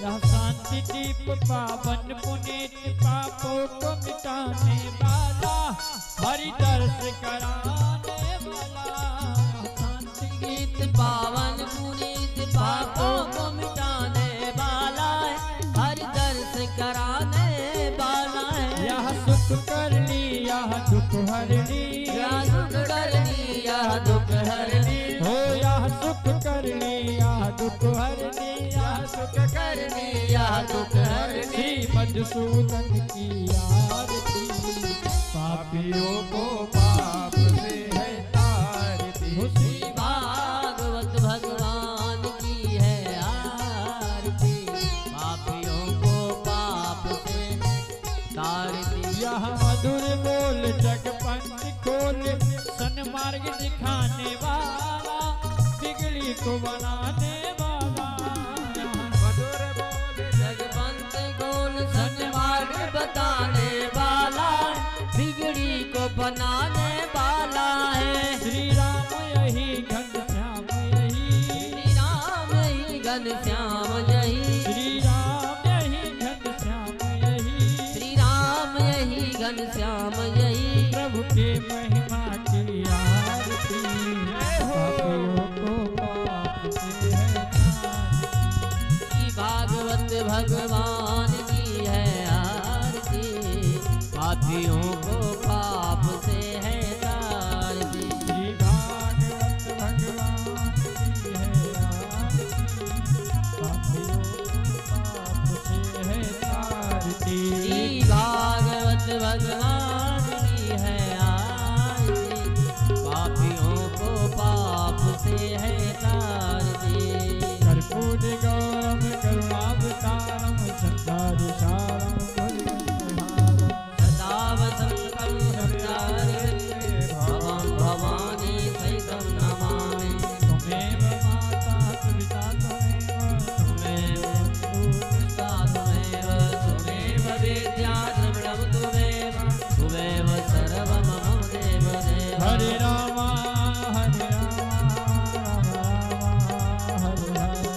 यह शांति दीप पावन पुनीत पापों को मिटाने वाला हरि दर्श कराने वाला। शांति गीत पावन पुनीत पापों को मिटाने वाला है, हरि दर्श कराने वाला है। यह सुख कर ली यह दुख हर ली, यह सुख कर ली यह दुख हर ली, हो यह सुख कर ली यह दुख हर ली, यह सुख कर ली यह दुख हर ली। श्री मधुसूदन की आरती पापियों को पाप से है तारती। श्री भागवत भगवान की है आरती, पापियों को पाप से तारती। यह मधुर बोल जगपंथ खोल सन्मार्ग दिखाने वाला बिगड़ी को बनाने वाला। मधुर बोल जगपंथ खोल सन्मार्ग बताने वाला, बिगड़ी को बनाने वाला है। श्री राम यही घनश्याम यही, श्री राम यही घनश्याम यही, श्री राम यही घनश्याम यही, श्री राम यही घनश्याम यही। प्रभु के महिमा की आरती पापियों को पाप से है तारती। श्री भागवत भगवान की है आरती, पापियों को पाप से है तारती। श्री भागवत भगवान की है आरती पापियों को पाप से है तारती। श्री भागवत भगवान की है आरती, पापियों को पाप से है तारती। कर्पूर गौरम करुणावतारम संसारसारम सदा वसंतं हृदयारविन्दे भवं भवानी सहितं नमामि। त्वमेव माता पिता त्वमेव पिता त्वमेव, त्वमेव विद्या द्रविणं त्वमेव, त्वमेव सर्वं मम देव देव। हरे राम हरे राम राम राम हरे हरे।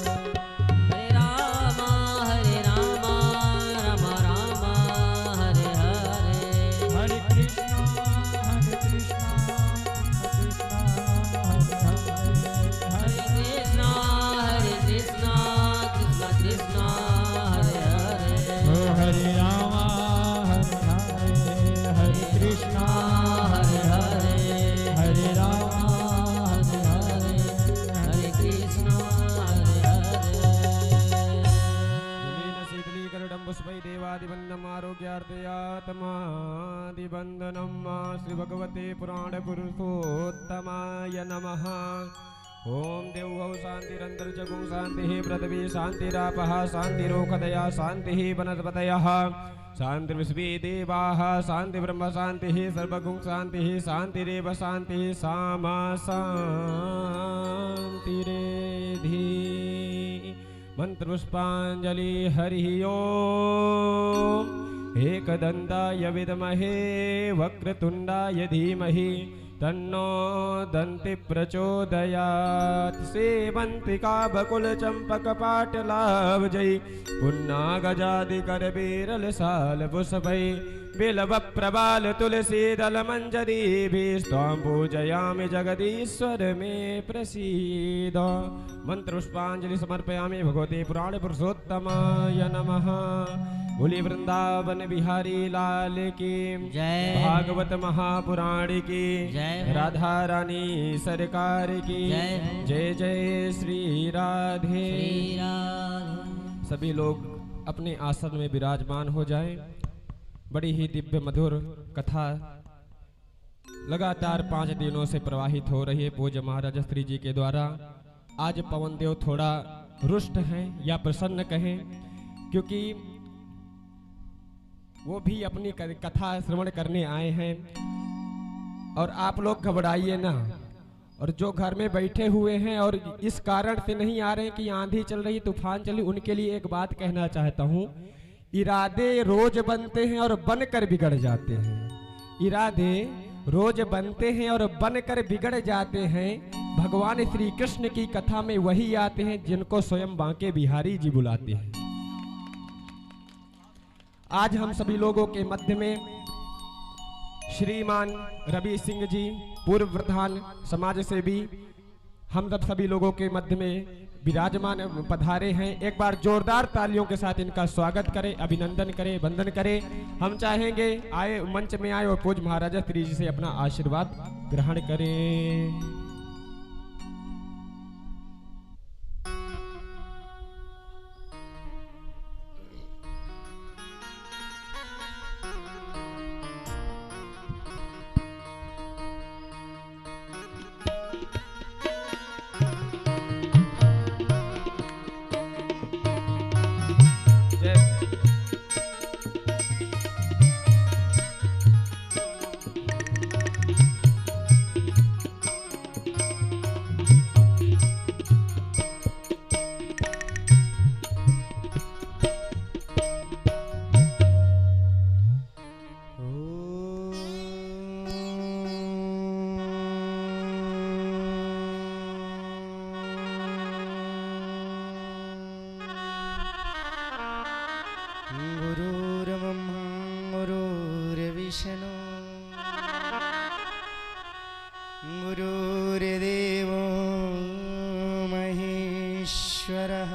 हरे राम राम राम हरे हरे। हरे कृष्णा कृष्णा हरे कृष्णा हरे कृष्णा, कृष्ण कृष्ण हरे हरे। ओ हरे राम हरे कृष्णा हरे हरे, हरे राम हरे हरे कृष्ण हरे हरे। जलेन शीतलीकरणं पुष्पै देवादिवन्दनम् आरोग्यार्थयातमादिवन्दनं श्री भगवते पुराणपुरुषोत्तमाय नमः। ओम देवौ शान्तिरन्तर्जगौ शान्तिः पृथिवी शान्तिरापः शान्तिरोषधयः शान्तिः वनस्पतयः शान्तिर्विश्वे देवाः शान्तिर्ब्रह्म शान्तिः सर्वगुं शान्तिः शान्तिरेव शान्तिः सामा शान्तिरेधि। मंत्रपुष्पांजलि हरि ओम। एकदन्ताय विद्महे वक्रतुण्डाय धीमहि तन्नो दन्ति प्रचोदयात्। सेवन्तिका बकुल चंपक पाटलावजै पुन्नागजादिकर बिरल साल पुष्पै बिलव प्रबाल तुलसी दल मंजरीभिस्त्वां पूजयामि जगदीश्वर मे प्रसीद। मंत्रपुष्पांजलि समर्पयामि भगवते पुराण पुरुषोत्तमाय नमः। बोली वृंदावन बिहारी लाल की जय। भागवत महापुराण की जय। राधा रानी सरकार की जय। जय जय श्री राधे। श्री राधे। सभी लोग अपने आसन में विराजमान हो जाएं। बड़ी ही दिव्य मधुर कथा लगातार 5 दिनों से प्रवाहित हो रही है पूज्य महाराज स्त्री जी के द्वारा। आज पवन देव थोड़ा रुष्ट हैं या प्रसन्न कहें, क्योंकि वो भी अपनी कथा श्रवण करने आए हैं। और आप लोग घबराइए ना, और जो घर में बैठे हुए हैं और इस कारण से नहीं आ रहे हैं कि आंधी चल रही तूफान चली, उनके लिए एक बात कहना चाहता हूँ। इरादे रोज बनते हैं और बनकर बिगड़ जाते हैं। इरादे रोज बनते हैं और बनकर बिगड़ जाते हैं। भगवान श्री कृष्ण की कथा में वही आते हैं जिनको स्वयं बांके बिहारी जी बुलाते हैं। आज हम सभी लोगों के मध्य में श्रीमान रवि सिंह जी, पूर्व प्रधान समाज सेवी, हम सब सभी लोगों के मध्य में विराजमान पधारे हैं। एक बार जोरदार तालियों के साथ इनका स्वागत करें, अभिनंदन करें, वंदन करें। हम चाहेंगे आए मंच में आए और पूज्य महाराजा श्री जी से अपना आशीर्वाद ग्रहण करें। गुरुर्देवो महेश्वरः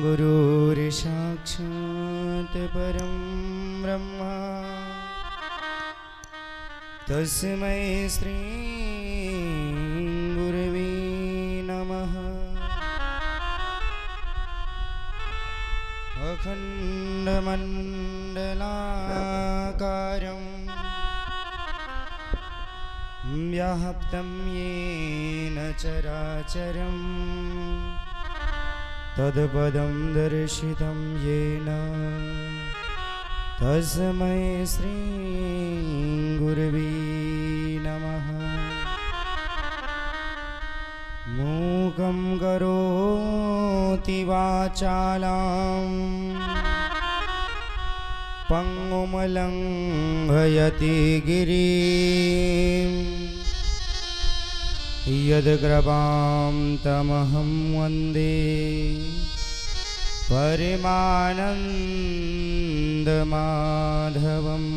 गुरुर्साक्षात् परं ब्रह्म तस्मै श्री गुरवे नमः। अखण्डमण्डलाकारं व्याप्तं येन चराचरं तत्पदं दर्शितं येन तस्मै श्री गुरवे नमः। मूकं करोति वाचालं पङ्गुमलङ्घयति गिरिं यद्कृपां तमहं वन्दे परमानन्दमाधवम्।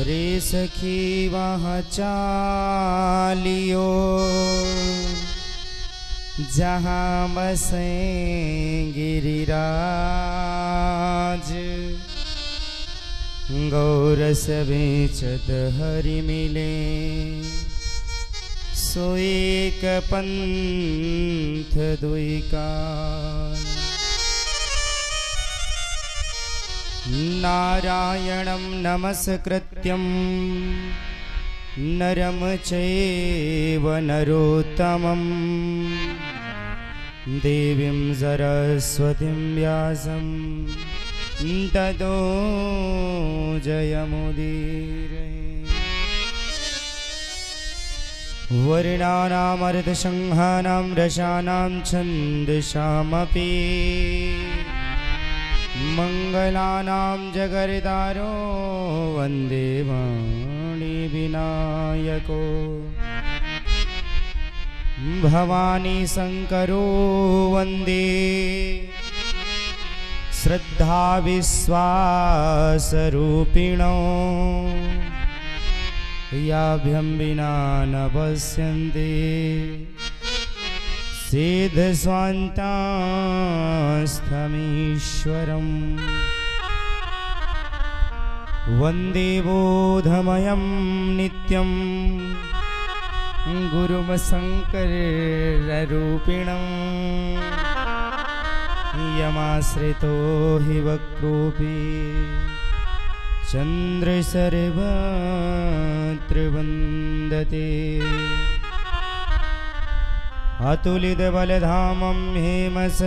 रे सखी वहाँ चालियो जहाँ बसे गिरिराज गौरस बेचत हरि मिले सो एक पंथ दुई काल। नारायणं नमस्कृत्यं नरं चैव नरोत्तमं देवीं सरस्वतीं व्यासं ततो जयमुदीरये। वर्णानामर्थसंहानां रसानां छन्दसामपि मंगलानां जगर्तारो वन्दे वाणीविनायको। भवानी शंकरो वन्दे श्रद्धा विश्वासरूपिणो याभ्यं विना न पश्यन्ति सिद्धस्वान्तास्थमीश्वरम्। वन्दे बोधमयं नित्यं गुरुं शङ्कररूपिणं यमाश्रितो हि वक्रोऽपि चन्द्रशर्वत्र वन्दते। अतुलितबलधामं हेमशैलाभदेहं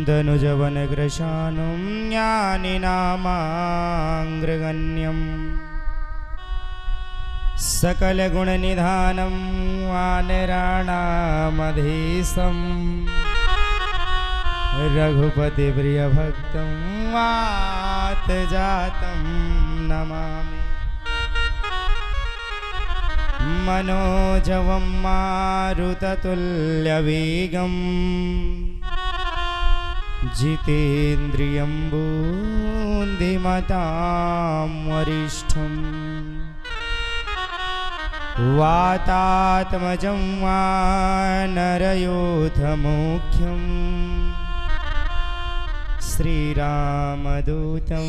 धनुजवनकृशानं ज्ञानिनामाग्रगण्यं सकलगुणनिधानं वानराणामधीशं रघुपतिप्रियभक्तं वातजातं नमामि। मनोजवं मारुततुल्यवेगं जितेन्द्रियं बुद्धिमतां वरिष्ठम् वातात्मजं वानरयोधमुख्यं श्रीरामदूतं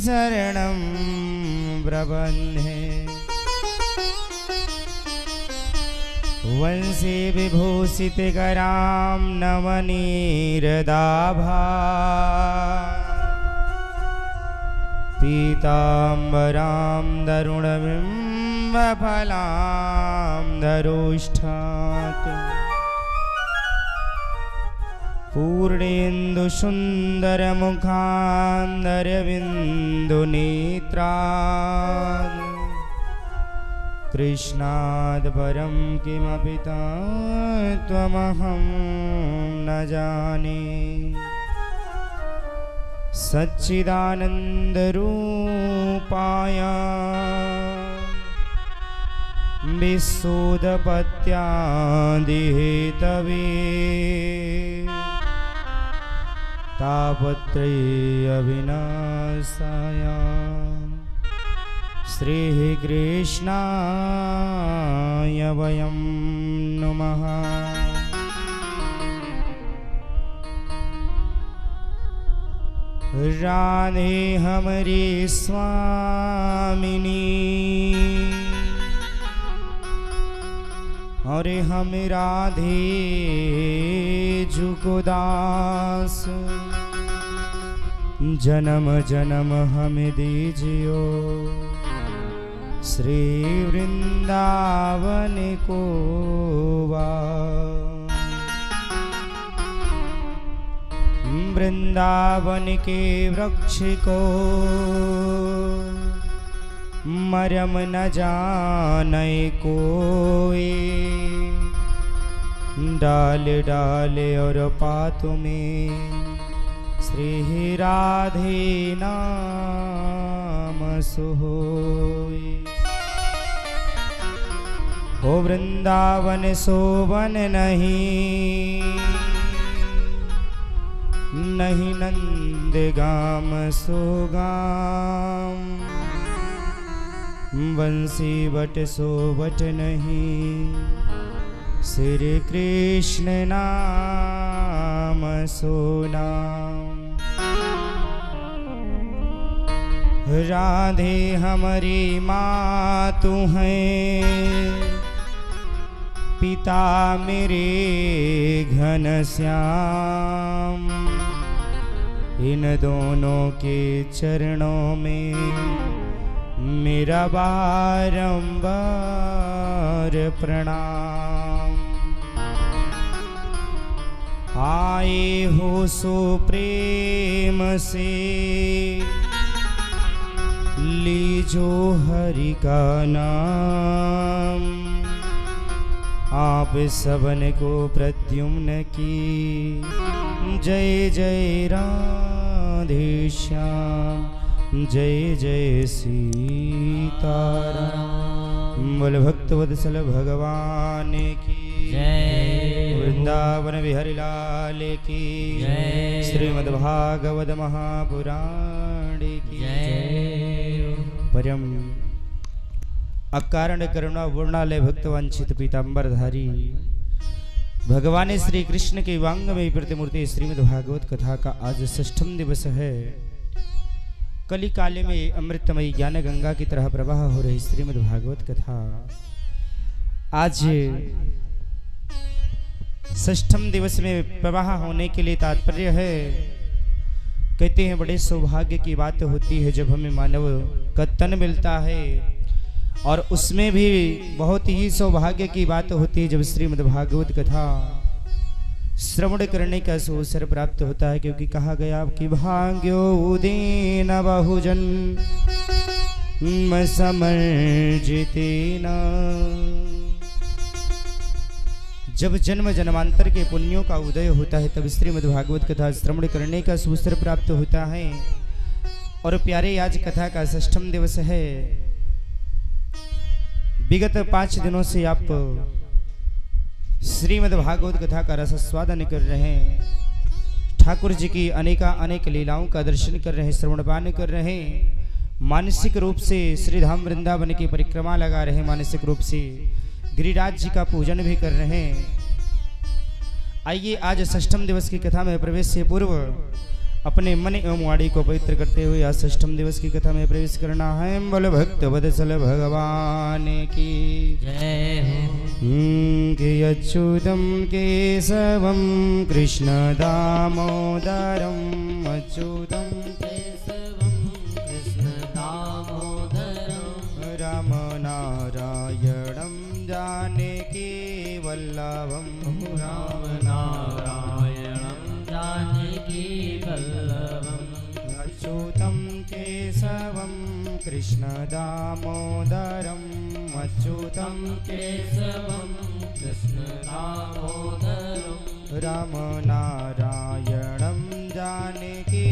शरणं प्रपन्ने वंशे विभूषितकरां नवनीरदाभा पीताम्बरां दरुणबिम्बफलां धरोष्ठात् पूर्णेन्दुसुन्दरमुखान्दरविन्दुनेत्रान् कृष्णाद् परं किमपि तत्त्वमहं न जाने सच्चिदानन्दरूपाय विशोधपत्यादिहेतवे तापत्रयविनाशाय श्रीकृष्णाय वयं नमः। राधे हमरे स्वामिनी और हम राधे जुगोदास जन्म जन्म हम दीजियो श्री वृंदावन को वृंदावन के वृक्ष को मरम न जाने कोई डाल डाल और पात में श्री राधे नाम सोई। ओ वृंदावन सोवन नहीं नहीं नंदगाम सोगाम बंसी बट सो बट नहीं श्री कृष्ण नाम सो नाम। राधे हमारी माँ तू है पिता मेरे घन श्याम इन दोनों के चरणों में मेरा बारंबार प्रणाम। आए हो सो प्रेम से लीजो हरि का नाम आप सबन को प्रद्युम्न की जय जय राधे श्याम जय जय सीताराम। बोल भक्तवत्सल भगवान की जय। वृंदावन बिहारी लाल की जय। श्रीमद्भागवत महापुराण की जय। परम अकारण करुणा वर्णालय भक्तवांछित पीताम्बरधारी भगवान श्री कृष्ण के वांग में प्रतिमूर्ति श्रीमद् भागवत कथा का आज षष्ठम दिवस है। कली काले में अमृतमयी ज्ञान गंगा की तरह प्रवाह हो रही श्रीमद् भागवत कथा आज षष्ठम दिवस में प्रवाह होने के लिए तात्पर्य है। कहते हैं बड़े सौभाग्य की बात होती है जब हमें मानव का तन मिलता है और उसमें भी बहुत ही सौभाग्य की बात होती है जब श्रीमद् भागवत कथा श्रवण करने का अवसर प्राप्त होता है। क्योंकि कहा गया कि भाग्यो उदीन बहुजन समर्जितेन जब जन्म जन्मांतर के पुण्यों का उदय होता है तब श्रीमद् भागवत कथा श्रवण करने का अवसर प्राप्त होता है। और प्यारे आज कथा का षष्ठम दिवस है। विगत 5 दिनों से आप श्रीमद् भागवत कथा का रसास्वादन कर रहे हैं। ठाकुर जी की अनेक लीलाओं का दर्शन कर रहे हैं, श्रवणपान कर रहे हैं। मानसिक रूप से श्रीधाम वृंदावन की परिक्रमा लगा रहे हैं, मानसिक रूप से गिरिराज जी का पूजन भी कर रहे हैं। आइए आज षष्ठम दिवस की कथा में प्रवेश से पूर्व अपने मन एवं वाणी को पवित्र करते हुए आज षष्ठम दिवस की कथा में प्रवेश करना है। बोल भक्त वत्सल भगवान की जय हो। के अच्युतम केशवम कृष्ण दामोदरम अच्युतम केशवं कृष्ण दामोदरं राम नारायणं जानकी वल्लभम राम नारायणं जानकी वल्लभम् अच्युतं केशवं कृष्ण दामोदरम् अच्युतं केशवं कृष्ण दामोदरं राम नारायणं जानकी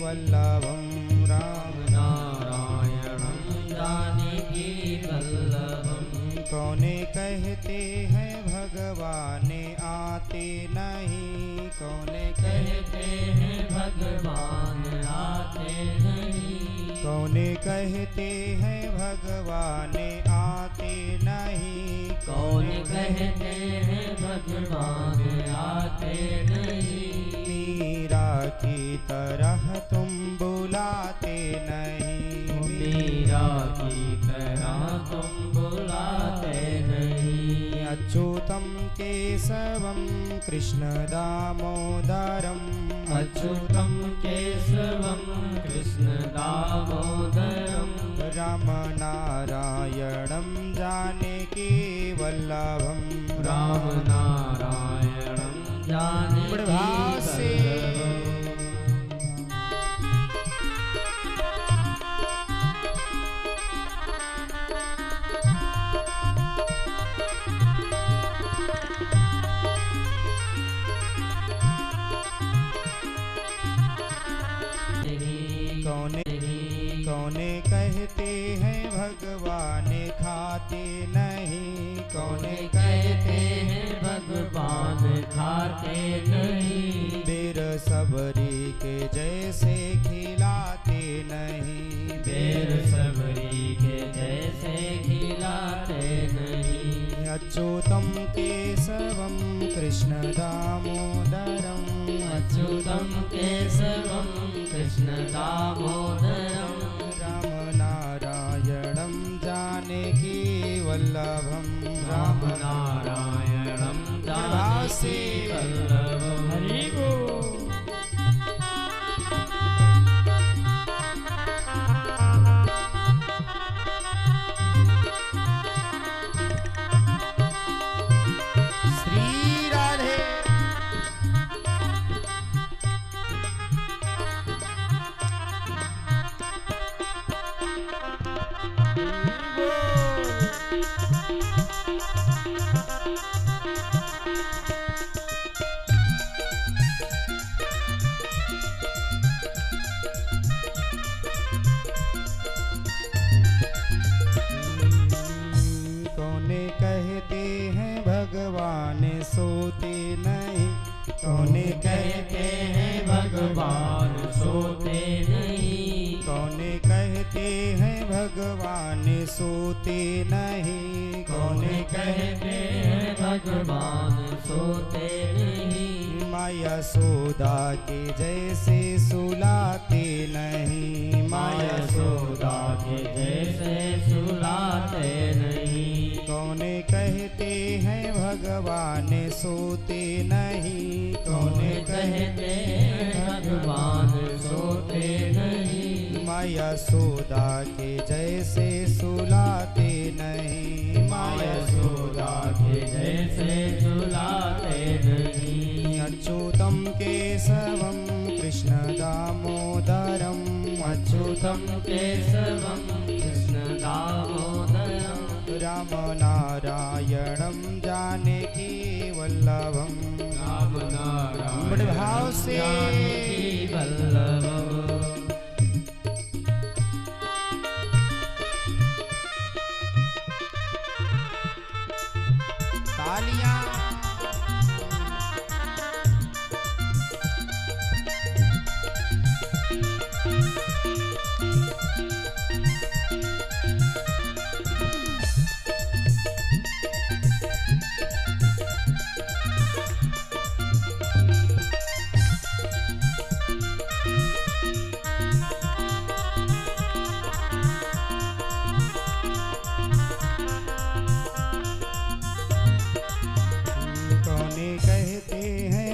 वल्लभं राम नारायणं जानकी वल्लभम् कौने कहते हैं भगवान आते नहीं, कौने कहते हैं भगवान आते नहीं, कौने कहते हैं भगवान आते नहीं, कौन कहते हैं भगवान आते नहीं। मीरा की तरह तुम बुलाते नहीं, मीरा की तरह तुम बुलाते नहीं। अच्युतं केशवं कृष्ण दामोदरम् अच्युतं केशवं कृष्ण दामोदरं राम नारायणं जानकी वल्लभं राम नारायणं जानकी प्रभासे वल्लभम्। कौने कहते हैं भगवान खाते नहीं, कौने कहते हैं भगवान खाते नहीं। बेर सबरी के जैसे खिलाते नहीं, बेर सबरी के जैसे खिलाते नहीं। अच्युतं केशवं कृष्ण दामोदरम् अच्युतं केशवं कृष्ण दामोदरं राम नारायणं जानकी वल्लभं राम नारायणं जानकी वल्लभम्। हरि बोल। श्री राधे कौने कहते हैं भगवान सोते नहीं, कौने कहते हैं भगवान सोते नहीं, कौने कहते हैं भगवान सोते नहीं, कौन कहते हैं भगवान सोते नहीं। माया सोदा के जैसे सुलाते नहीं, माया सोदा के जैसे सुलाते नहीं। कौने कहते हैं भगवान सोते नहीं, कौन कहते हैं भगवान सोते नहीं। माया सोदा के जैसे सुलाते नहीं, माया सोदा के जैसे सुलाते नहीं। अच्युतं केशवं कृष्ण दामोदरम् अच्युतं केशवं कृष्ण दामोदरं राम नारायणं जानकी वल्लभं राम नारायणं बड़े भाव से जानकी वल्लभम्। तालियां।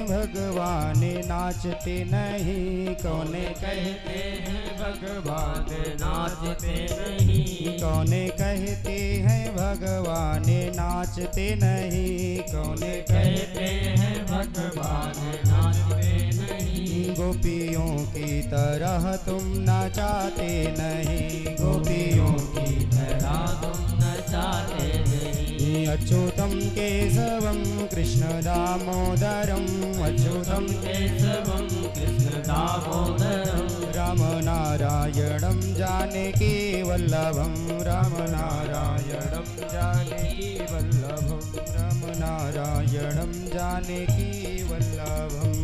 भगवान नाचते नहीं, कौने कहते हैं भगवान नाचते नहीं, कौने कहते हैं भगवान नाचते नहीं, कौने कहते हैं भगवान नाचते नहीं। गोपियों की तरह तुम नाचाते नहीं, गोपियों की तरह तुम नाचाते नहीं। अच्युतम केशवम कृष्ण दामोदरम, अच्युतम केशवम कृष्ण दामोदरम। राम नारायणम जानकी वल्लभम, राम नारायणम जानकी वल्लभम, राम नारायणम जानकी वल्लभम।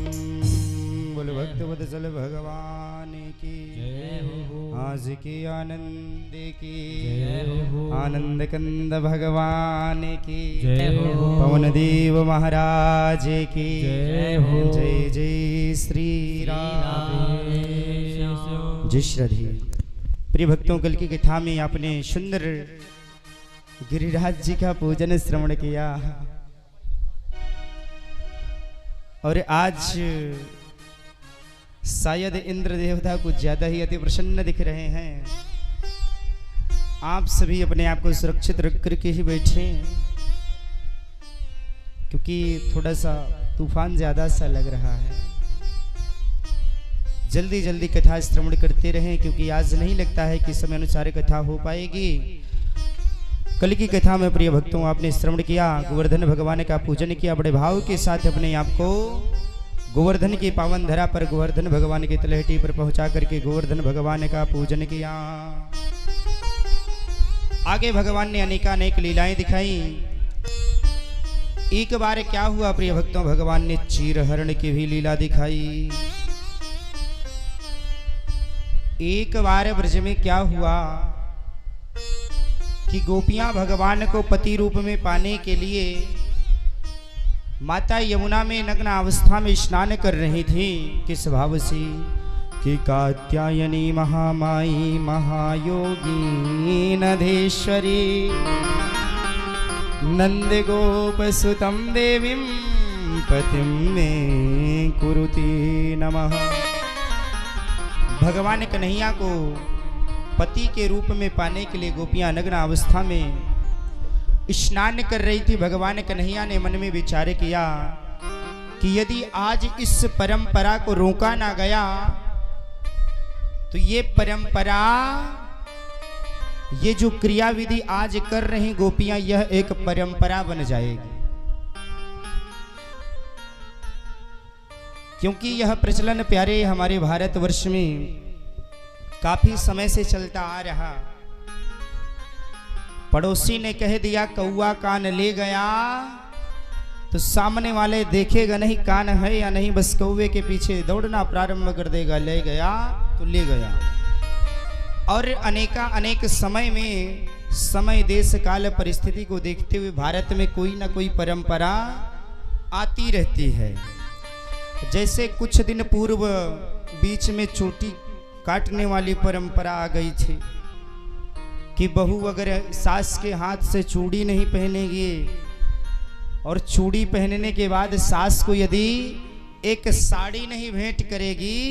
बोल भक्त वत्सल भगवान की आज की आनंद की, आनंद कंद भगवान की, पवन देव महाराज की जय जय श्री राम। जय श्री। प्रिय भक्तों, कल की कथा में आपने सुंदर गिरिराज जी का पूजन श्रवण किया और आज शायद इंद्र देवता कुछ ज्यादा ही अति प्रसन्न दिख रहे हैं। आप सभी अपने आप को सुरक्षित रख करके ही बैठे, क्योंकि थोड़ा सा तूफान ज्यादा सा लग रहा है। जल्दी जल्दी कथा श्रवण करते रहें, क्योंकि आज नहीं लगता है कि समय अनुसार कथा हो पाएगी। कल की कथा में प्रिय भक्तों आपने श्रवण किया, गोवर्धन भगवान का पूजन किया, बड़े भाव के साथ अपने आप को गोवर्धन की पावन धरा पर गोवर्धन भगवान की तलहटी पर पहुंचा करके गोवर्धन भगवान का पूजन किया। आगे भगवान ने अनेकानेक लीलाएं दिखाई। एक बार क्या हुआ प्रिय भक्तों, भगवान ने चीरहरण की भी लीला दिखाई। एक बार ब्रज में क्या हुआ कि गोपियां भगवान को पति रूप में पाने के लिए माता यमुना में नग्न अवस्था में स्नान कर रही थी। किस भाव से कि कात्यायनी महामाई महायोगी नधेश्वरी नंद गोप सुतम देवीं पतिं में कुरुति नमः। भगवान कन्हैया को पति के रूप में पाने के लिए गोपियां नग्न अवस्था में स्नान कर रही थी। भगवान कन्हैया ने मन में विचार किया कि यदि आज इस परंपरा को रोका ना गया तो ये परंपरा, ये जो क्रियाविधि आज कर रही गोपियां, यह एक परंपरा बन जाएगी। क्योंकि यह प्रचलन प्यारे हमारे भारतवर्ष में काफी समय से चलता आ रहा। पड़ोसी ने कह दिया कौआ कान ले गया, तो सामने वाले देखेगा नहीं कान है या नहीं, बस कौवे के पीछे दौड़ना प्रारंभ कर देगा, ले गया तो ले गया। और अनेक समय में समय देश काल परिस्थिति को देखते हुए भारत में कोई ना कोई परंपरा आती रहती है। जैसे कुछ दिन पूर्व बीच में चोटी काटने वाली परंपरा आ गई थी कि बहू अगर सास के हाथ से चूड़ी नहीं पहनेगी और चूड़ी पहनने के बाद सास को यदि एक साड़ी नहीं भेंट करेगी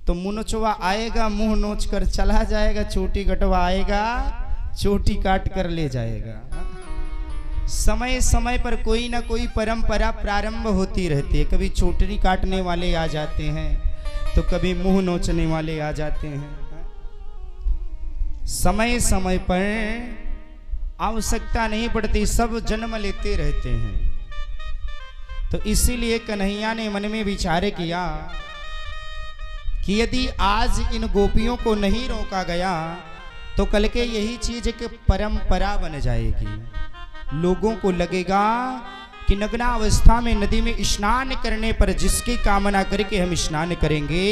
तो मुनचवा आएगा, मुंह नोच कर चला जाएगा, चोटी कटवा आएगा, चोटी काट कर ले जाएगा। समय समय पर कोई ना कोई परंपरा प्रारंभ होती रहती है। कभी चोटी काटने वाले आ जाते हैं तो कभी मुंह नोचने वाले आ जाते हैं। समय समय पर आवश्यकता नहीं पड़ती, सब जन्म लेते रहते हैं। तो इसीलिए कन्हैया ने मन में विचार किया कि यदि आज इन गोपियों को नहीं रोका गया तो कल के यही चीज एक परंपरा बन जाएगी। लोगों को लगेगा कि नग्नावस्था में नदी में स्नान करने पर जिसकी कामना करके हम स्नान करेंगे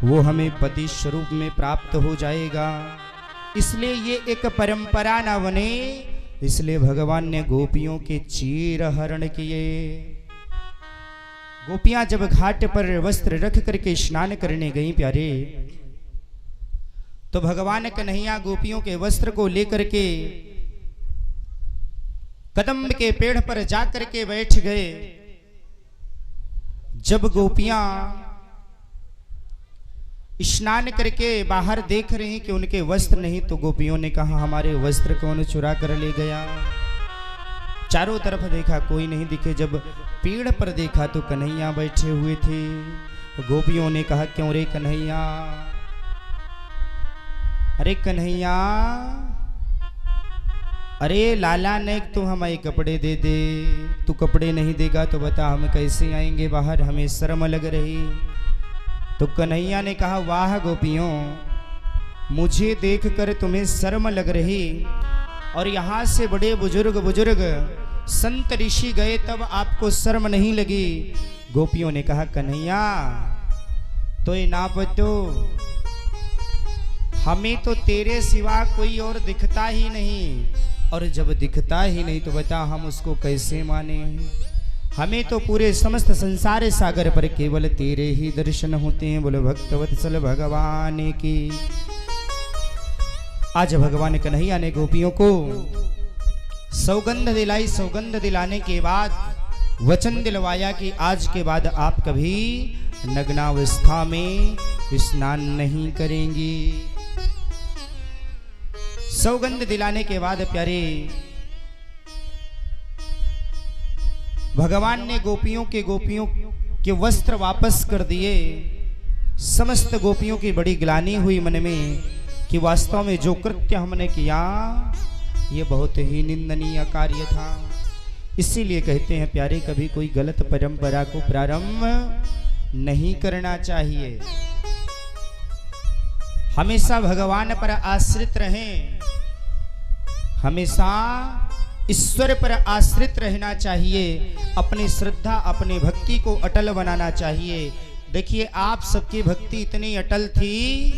वो हमें पति स्वरूप में प्राप्त हो जाएगा। इसलिए ये एक परंपरा ना बने, इसलिए भगवान ने गोपियों के चीर हरण किए। गोपियां जब घाट पर वस्त्र रख करके स्नान करने गई प्यारे, तो भगवान कन्हैया गोपियों के वस्त्र को लेकर के कदम्ब के पेड़ पर जाकर के बैठ गए। जब गोपियां स्नान करके बाहर देख रही कि उनके वस्त्र नहीं, तो गोपियों ने कहा हमारे वस्त्र कौन चुरा कर ले गया। चारों तरफ देखा कोई नहीं दिखे। जब पेड़ पर देखा तो कन्हैया बैठे हुए थे। गोपियों ने कहा क्यों रे कन्हैया, अरे कन्हैया, अरे लाला ने तू हमें कपड़े दे दे। तू कपड़े नहीं देगा तो बता हम कैसे आएंगे बाहर, हमें शर्म लग रही। तो कन्हैया ने कहा वाह गोपियों, मुझे देखकर तुम्हें शर्म लग रही और यहाँ से बड़े बुजुर्ग संत ऋषि गए तब आपको शर्म नहीं लगी। गोपियों ने कहा कन्हैया तो ये ना बतो, हमें तो तेरे सिवा कोई और दिखता ही नहीं, और जब दिखता ही नहीं तो बता हम उसको कैसे माने। हमें तो पूरे समस्त संसार सागर पर केवल तेरे ही दर्शन होते हैं। बोलो भक्तवत्सल भगवान की। आज भगवान कन्हैया ने गोपियों को सौगंध दिलाई। सौगंध दिलाने के बाद वचन दिलवाया कि आज के बाद आप कभी नग्नावस्था में स्नान नहीं करेंगी। सौगंध दिलाने के बाद प्यारे भगवान ने गोपियों के वस्त्र वापस कर दिए। समस्त गोपियों की बड़ी ग्लानि हुई मन में कि वास्तव में जो कृत्य हमने किया ये बहुत ही निंदनीय कार्य था। इसीलिए कहते हैं प्यारे कभी कोई गलत परंपरा को प्रारंभ नहीं करना चाहिए। हमेशा भगवान पर आश्रित रहें, हमेशा ईश्वर पर आश्रित रहना चाहिए। अपनी श्रद्धा अपनी भक्ति को अटल बनाना चाहिए। देखिए आप सबकी भक्ति इतनी अटल थी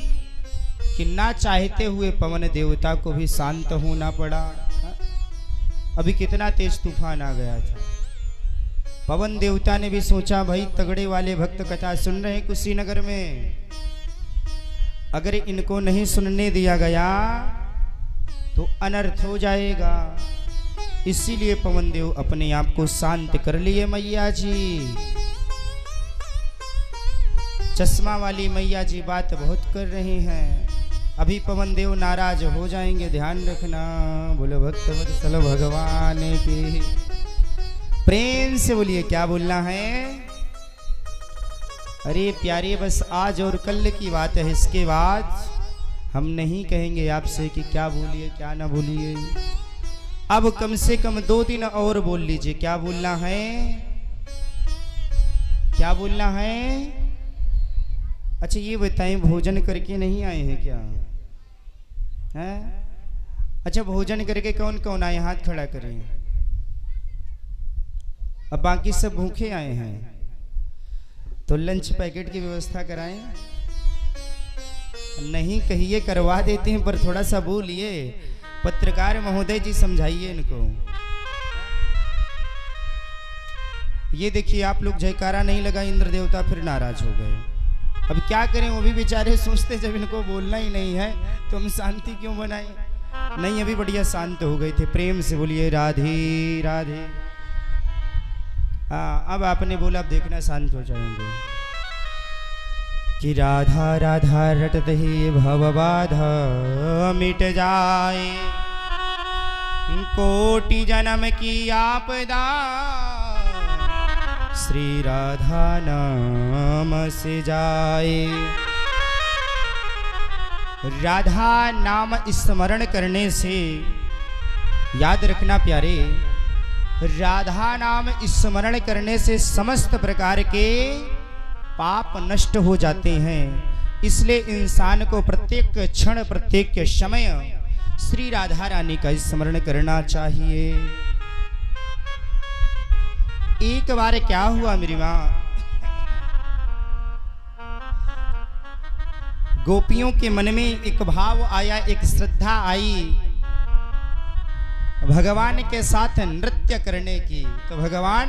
कि ना चाहते हुए पवन देवता को भी शांत होना पड़ा। अभी कितना तेज तूफान आ गया था। पवन देवता ने भी सोचा भाई तगड़े वाले भक्त कथा सुन रहे हैं कुशीनगर में, अगर इनको नहीं सुनने दिया गया तो अनर्थ हो जाएगा। इसीलिए पवन देव अपने आप को शांत कर लिए। मैया जी, चश्मा वाली मैया जी बात बहुत कर रहे हैं, अभी पवन देव नाराज हो जाएंगे, ध्यान रखना। बोलो भक्तवत्सल भगवान की। प्रेम से बोलिए क्या बोलना है। अरे प्यारे बस आज और कल की बात है, इसके बाद हम नहीं कहेंगे आपसे कि क्या बोलिए क्या ना बोलिए। अब कम से कम 2 दिन और बोल लीजिए। क्या बोलना है, क्या बोलना है। अच्छा ये बताएं भोजन करके नहीं आए हैं क्या है? अच्छा भोजन करके कौन कौन आए हाथ खड़ा करें। अब बाकी सब भूखे आए हैं तो लंच पैकेट की व्यवस्था कराएं। नहीं कहिए करवा देते हैं, पर थोड़ा सा बोलिए। पत्रकार महोदय जी समझाइए इनको। ये देखिए आप लोग जयकारा नहीं लगा, इंद्र देवता फिर नाराज हो गए। अब क्या करें, वो भी बेचारे सोचते जब इनको बोलना ही नहीं है तो हम शांति क्यों बनाएं। नहीं अभी बढ़िया शांत हो गए थे। प्रेम से बोलिए राधे राधे। हाँ अब आपने बोला, अब देखना शांत हो जाएंगे। कि राधा राधा रटत ही भवबाधा मिट जाए, कोटि जन्म की आपदा श्री राधा नाम से जाए। राधा नाम स्मरण करने से, याद रखना प्यारे, राधा नाम स्मरण करने से समस्त प्रकार के पाप नष्ट हो जाते हैं। इसलिए इंसान को प्रत्येक क्षण प्रत्येक समय श्री राधा रानी का स्मरण करना चाहिए। एक बार क्या हुआ मेरी माँ, गोपियों के मन में एक भाव आया, एक श्रद्धा आई भगवान के साथ नृत्य करने की। तो भगवान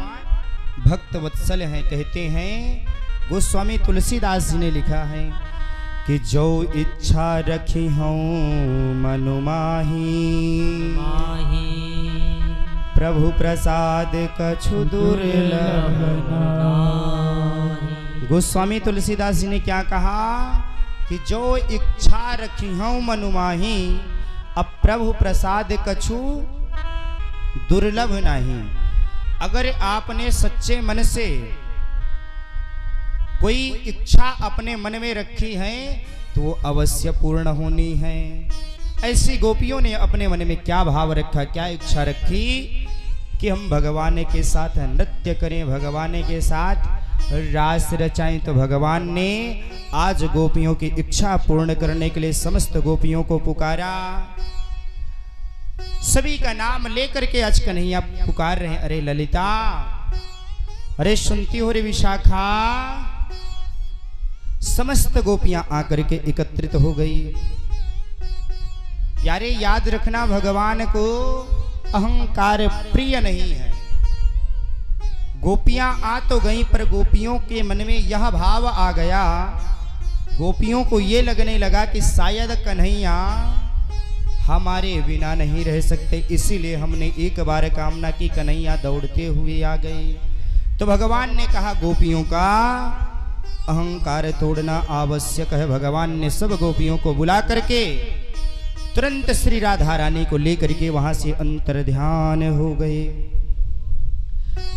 भक्त वत्सल हैं, कहते हैं गोस्वामी तुलसीदास जी ने लिखा है कि जो इच्छा रखी हूँ मनु माही, प्रभु प्रसाद कछु दुर्लभ नाहि। गोस्वामी तुलसीदास जी ने क्या कहा कि जो इच्छा रखी हूँ मनु माही, अब प्रभु प्रसाद कछु दुर्लभ नहीं। अगर आपने सच्चे मन से कोई इच्छा अपने मन में रखी है तो वो अवश्य पूर्ण होनी है। ऐसी गोपियों ने अपने मन में क्या भाव रखा, क्या इच्छा रखी कि हम भगवान के साथ नृत्य करें, भगवान के साथ रास रचाएं। तो भगवान ने आज गोपियों की इच्छा पूर्ण करने के लिए समस्त गोपियों को पुकारा। सभी का नाम लेकर के आज कन्हैया पुकार रहे हैं, अरे ललिता, अरे सुनती हो रे विशाखा। समस्त गोपियां आकर के एकत्रित हो गई। प्यारे याद रखना, भगवान को अहंकार प्रिय नहीं है। गोपियां आ तो गई पर गोपियों के मन में यह भाव आ गया, गोपियों को ये लगने लगा कि शायद कन्हैया हमारे बिना नहीं रह सकते, इसीलिए हमने एक बार कामना की, कन्हैया दौड़ते हुए आ गए। तो भगवान ने कहा गोपियों का अहंकार तोड़ना आवश्यक है। भगवान ने सब गोपियों को बुला करके तुरंत श्री राधा रानी को लेकर के वहां से अंतर ध्यान हो गए।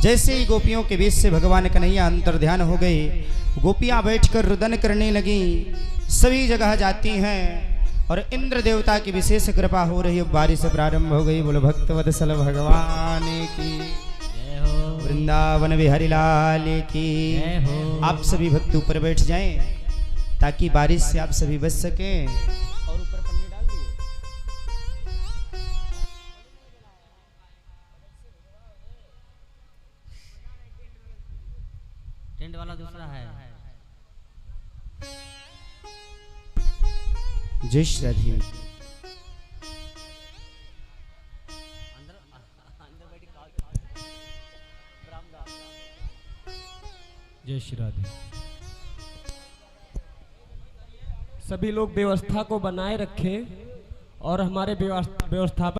जैसे ही गोपियों के बीच से भगवान कन्हैया अंतर ध्यान हो गए, गोपियां बैठकर रुदन करने लगी, सभी जगह जाती हैं और इंद्र देवता की विशेष कृपा हो रही है। बारिश प्रारंभ हो गई। बोलो भक्तवत्सल भगवान की, वृंदावन बिहारी लाल की। आप सभी भक्त ऊपर बैठ जाएं ताकि बारिश से आप सभी बच सकें। और ऊपर पन्नी डाल दिए। टेंट वाला दूसरा है। जय श्री राधे। जय श्री राधे। सभी लोग व्यवस्था को बनाए रखें और हमारे व्यवस्थापक